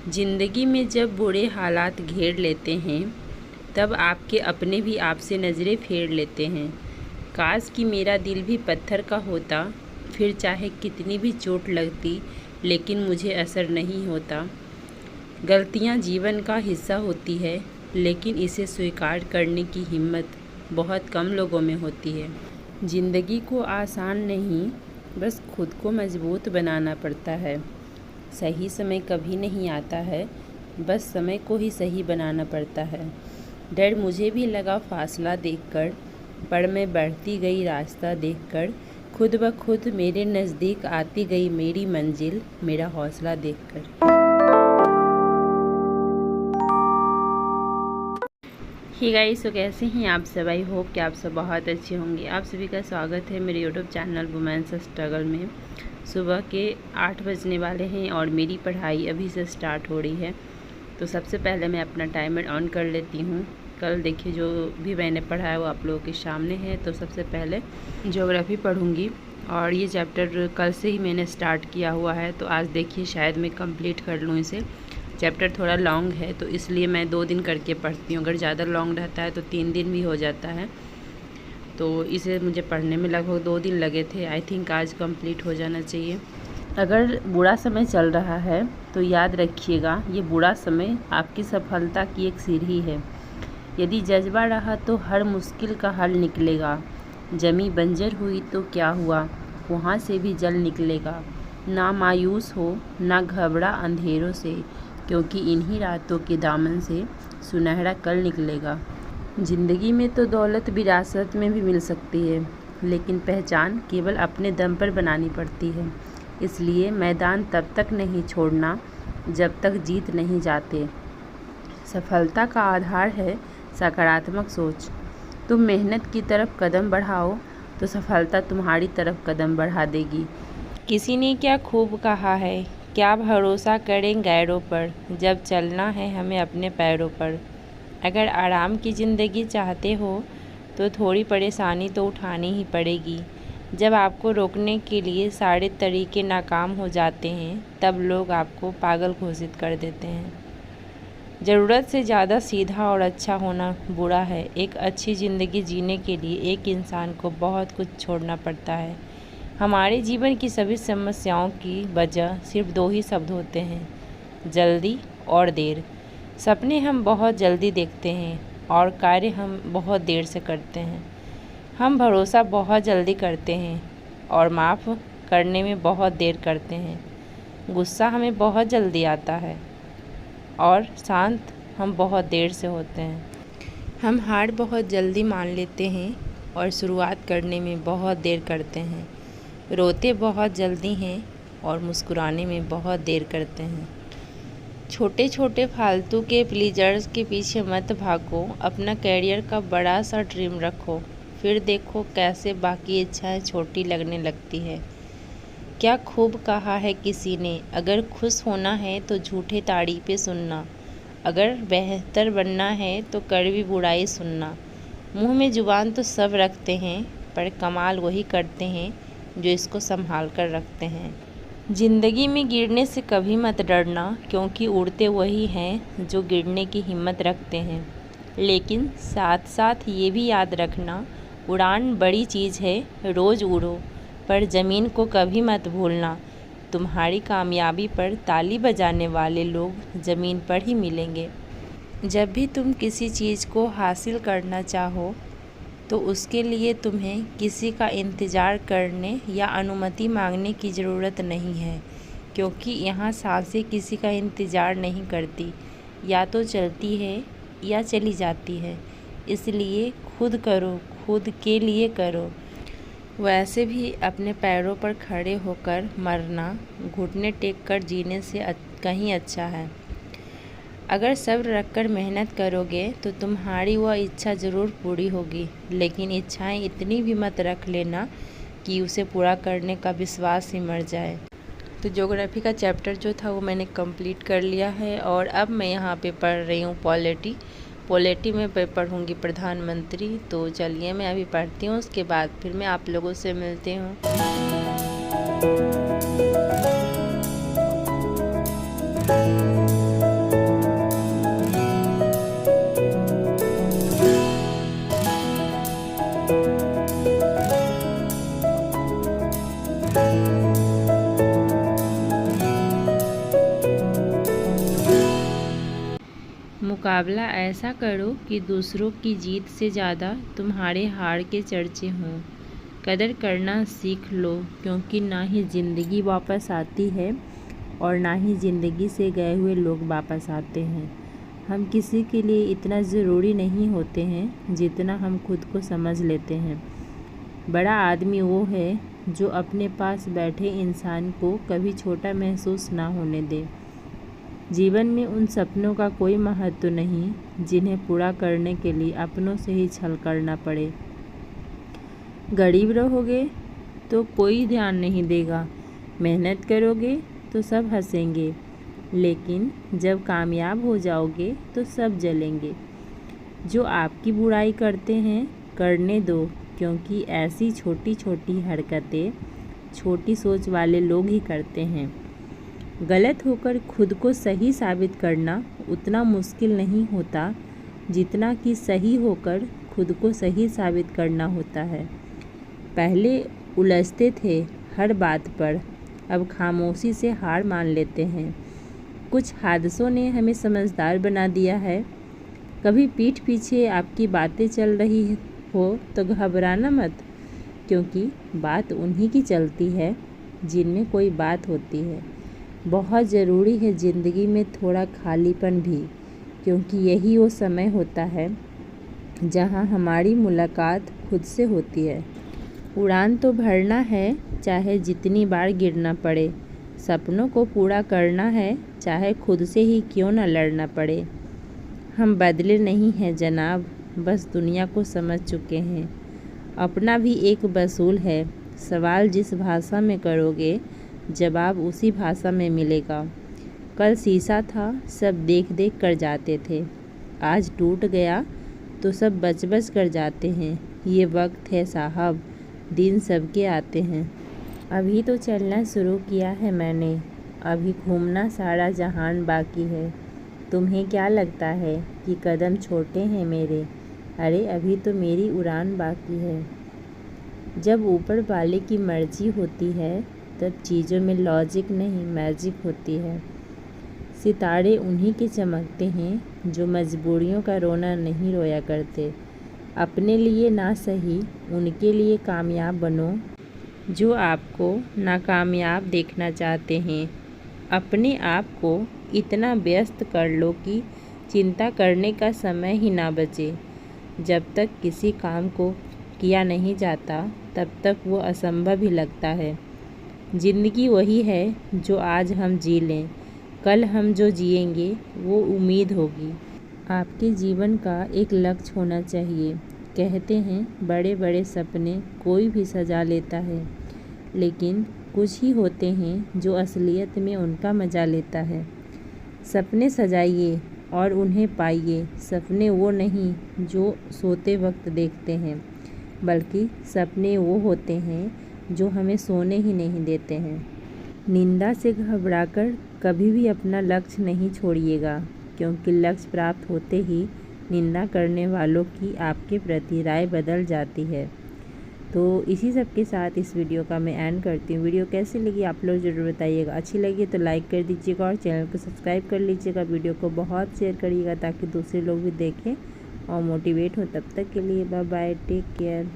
ज़िंदगी में जब बुरे हालात घेर लेते हैं तब आपके अपने भी आपसे नज़रें फेर लेते हैं। काश कि मेरा दिल भी पत्थर का होता, फिर चाहे कितनी भी चोट लगती लेकिन मुझे असर नहीं होता। गलतियाँ जीवन का हिस्सा होती है, लेकिन इसे स्वीकार करने की हिम्मत बहुत कम लोगों में होती है। ज़िंदगी को आसान नहीं, बस खुद को मजबूत बनाना पड़ता है। सही समय कभी नहीं आता है, बस समय को ही सही बनाना पड़ता है। डर मुझे भी लगा फासला देखकर, पर मैं बढ़ती गई रास्ता देखकर। खुद ब खुद मेरे नज़दीक आती गई मेरी मंजिल, मेरा हौसला देखकर। हे गाइस, तो कैसे हैं आप सब? आई होप कि आप सब बहुत अच्छे होंगे। आप सभी का स्वागत है मेरे यूट्यूब चैनल वुमेन्स स्ट्रगल में। सुबह के 8 बजने वाले हैं और मेरी पढ़ाई अभी से स्टार्ट हो रही है। तो सबसे पहले मैं अपना टाइमर ऑन कर लेती हूँ। कल देखिए जो भी मैंने पढ़ा है वो आप लोगों के सामने है। तो सबसे पहले ज्योग्राफी पढ़ूँगी और ये चैप्टर कल से ही मैंने स्टार्ट किया हुआ है। तो आज देखिए शायद मैं कंप्लीट कर लूँ इसे। चैप्टर थोड़ा लॉन्ग है तो इसलिए मैं 2 दिन करके पढ़ती हूँ। अगर ज़्यादा लॉन्ग रहता है तो 3 दिन भी हो जाता है। तो इसे मुझे पढ़ने में लगभग 2 दिन लगे थे। आई थिंक आज कंप्लीट हो जाना चाहिए। अगर बुरा समय चल रहा है तो याद रखिएगा, ये बुरा समय आपकी सफलता की एक सीढ़ी है। यदि जज्बा रहा तो हर मुश्किल का हल निकलेगा। जमी बंजर हुई तो क्या हुआ, वहाँ से भी जल निकलेगा। ना मायूस हो, ना घबरा अंधेरों से, क्योंकि इन्हीं रातों के दामन से सुनहरा कल निकलेगा। ज़िंदगी में तो दौलत विरासत में भी मिल सकती है, लेकिन पहचान केवल अपने दम पर बनानी पड़ती है। इसलिए मैदान तब तक नहीं छोड़ना जब तक जीत नहीं जाते। सफलता का आधार है सकारात्मक सोच। तुम मेहनत की तरफ कदम बढ़ाओ तो सफलता तुम्हारी तरफ कदम बढ़ा देगी। किसी ने क्या खूब कहा है, क्या भरोसा करें गैरों पर, जब चलना है हमें अपने पैरों पर। अगर आराम की ज़िंदगी चाहते हो तो थोड़ी परेशानी तो उठानी ही पड़ेगी। जब आपको रोकने के लिए सारे तरीके नाकाम हो जाते हैं तब लोग आपको पागल घोषित कर देते हैं। ज़रूरत से ज़्यादा सीधा और अच्छा होना बुरा है। एक अच्छी ज़िंदगी जीने के लिए एक इंसान को बहुत कुछ छोड़ना पड़ता है। हमारे जीवन की सभी समस्याओं की वजह सिर्फ 2 ही शब्द होते हैं, जल्दी और देर। सपने हम बहुत जल्दी देखते हैं और कार्य हम बहुत देर से करते हैं। हम भरोसा बहुत जल्दी करते हैं और माफ़ करने में बहुत देर करते हैं। गुस्सा हमें बहुत जल्दी आता है और शांत हम बहुत देर से होते हैं। हम हार बहुत जल्दी मान लेते हैं और शुरुआत करने में बहुत देर करते हैं। रोते बहुत जल्दी हैं और मुस्कुराने में बहुत देर करते हैं। छोटे छोटे फालतू के प्लीजर्स के पीछे मत भागो। अपना कैरियर का बड़ा सा ड्रीम रखो, फिर देखो कैसे बाकी इच्छाएं छोटी लगने लगती है। क्या खूब कहा है किसी ने, अगर खुश होना है तो झूठे तारीफें सुनना, अगर बेहतर बनना है तो कड़वी बुराई सुनना। मुंह में जुबान तो सब रखते हैं, पर कमाल वही करते हैं जो इसको संभाल कर रखते हैं। ज़िंदगी में गिरने से कभी मत डरना, क्योंकि उड़ते वही हैं जो गिरने की हिम्मत रखते हैं। लेकिन साथ साथ ये भी याद रखना, उड़ान बड़ी चीज़ है, रोज़ उड़ो, पर ज़मीन को कभी मत भूलना। तुम्हारी कामयाबी पर ताली बजाने वाले लोग ज़मीन पर ही मिलेंगे। जब भी तुम किसी चीज़ को हासिल करना चाहो तो उसके लिए तुम्हें किसी का इंतज़ार करने या अनुमति मांगने की ज़रूरत नहीं है, क्योंकि यहाँ सांसें किसी का इंतज़ार नहीं करती, या तो चलती है या चली जाती है। इसलिए खुद करो, खुद के लिए करो। वैसे भी अपने पैरों पर खड़े होकर मरना घुटने टेक कर जीने से कहीं अच्छा है। अगर सब्र रखकर मेहनत करोगे तो तुम्हारी वह इच्छा ज़रूर पूरी होगी, लेकिन इच्छाएं इतनी भी मत रख लेना कि उसे पूरा करने का विश्वास ही मर जाए। तो ज्योग्राफी का चैप्टर जो था वो मैंने कंप्लीट कर लिया है और अब मैं यहाँ पे पढ़ रही हूँ पॉलिटी में पढ़ूँगी प्रधानमंत्री। तो चलिए मैं अभी पढ़ती हूँ, उसके बाद फिर मैं आप लोगों से मिलती हूँ। मुकाबला ऐसा करो कि दूसरों की जीत से ज़्यादा तुम्हारे हार के चर्चे हों। कदर करना सीख लो, क्योंकि ना ही ज़िंदगी वापस आती है और ना ही ज़िंदगी से गए हुए लोग वापस आते हैं। हम किसी के लिए इतना ज़रूरी नहीं होते हैं जितना हम खुद को समझ लेते हैं। बड़ा आदमी वो है जो अपने पास बैठे इंसान को कभी छोटा महसूस ना होने दे। जीवन में उन सपनों का कोई महत्व नहीं जिन्हें पूरा करने के लिए अपनों से ही छल करना पड़े। गरीब रहोगे तो कोई ध्यान नहीं देगा, मेहनत करोगे तो सब हंसेंगे, लेकिन जब कामयाब हो जाओगे तो सब जलेंगे। जो आपकी बुराई करते हैं करने दो, क्योंकि ऐसी छोटी छोटी हरकतें छोटी सोच वाले लोग ही करते हैं। गलत होकर खुद को सही साबित करना उतना मुश्किल नहीं होता जितना कि सही होकर खुद को सही साबित करना होता है। पहले उलझते थे हर बात पर, अब खामोशी से हार मान लेते हैं। कुछ हादसों ने हमें समझदार बना दिया है। कभी पीठ पीछे आपकी बातें चल रही हो तो घबराना मत, क्योंकि बात उन्हीं की चलती है जिनमें कोई बात होती है। बहुत ज़रूरी है ज़िंदगी में थोड़ा खालीपन भी, क्योंकि यही वो समय होता है जहां हमारी मुलाकात खुद से होती है। उड़ान तो भरना है, चाहे जितनी बार गिरना पड़े। सपनों को पूरा करना है, चाहे खुद से ही क्यों न लड़ना पड़े। हम बदले नहीं हैं जनाब, बस दुनिया को समझ चुके हैं। अपना भी एक वसूल है, सवाल जिस भाषा में करोगे जवाब उसी भाषा में मिलेगा। कल शीशा था, सब देख देख कर जाते थे, आज टूट गया तो सब बच बच कर जाते हैं। ये वक्त है साहब, दिन सबके आते हैं। अभी तो चलना शुरू किया है मैंने, अभी घूमना सारा जहान बाकी है। तुम्हें क्या लगता है कि कदम छोटे हैं मेरे? अरे अभी तो मेरी उड़ान बाकी है। जब ऊपर वाले की मर्जी होती है तब चीज़ों में लॉजिक नहीं मैजिक होती है। सितारे उन्हीं के चमकते हैं जो मजबूरियों का रोना नहीं रोया करते। अपने लिए ना सही, उनके लिए कामयाब बनो जो आपको नाकामयाब देखना चाहते हैं। अपने आप को इतना व्यस्त कर लो कि चिंता करने का समय ही ना बचे। जब तक किसी काम को किया नहीं जाता तब तक वो असंभव ही लगता है। ज़िंदगी वही है जो आज हम जी लें, कल हम जो जिएंगे वो उम्मीद होगी। आपके जीवन का एक लक्ष्य होना चाहिए। कहते हैं बड़े बड़े सपने कोई भी सजा लेता है, लेकिन कुछ ही होते हैं जो असलियत में उनका मज़ा लेता है। सपने सजाइए और उन्हें पाइए। सपने वो नहीं जो सोते वक्त देखते हैं, बल्कि सपने वो होते हैं जो हमें सोने ही नहीं देते हैं। निंदा से घबराकर कभी भी अपना लक्ष्य नहीं छोड़िएगा, क्योंकि लक्ष्य प्राप्त होते ही निंदा करने वालों की आपके प्रति राय बदल जाती है। तो इसी सब के साथ इस वीडियो का मैं एंड करती हूँ। वीडियो कैसी लगी आप लोग ज़रूर बताइएगा। अच्छी लगी तो लाइक कर दीजिएगा और चैनल को सब्सक्राइब कर लीजिएगा। वीडियो को बहुत शेयर करिएगा ताकि दूसरे लोग भी देखें और मोटिवेट हो। तब तक के लिए बाय बाय, टेक केयर।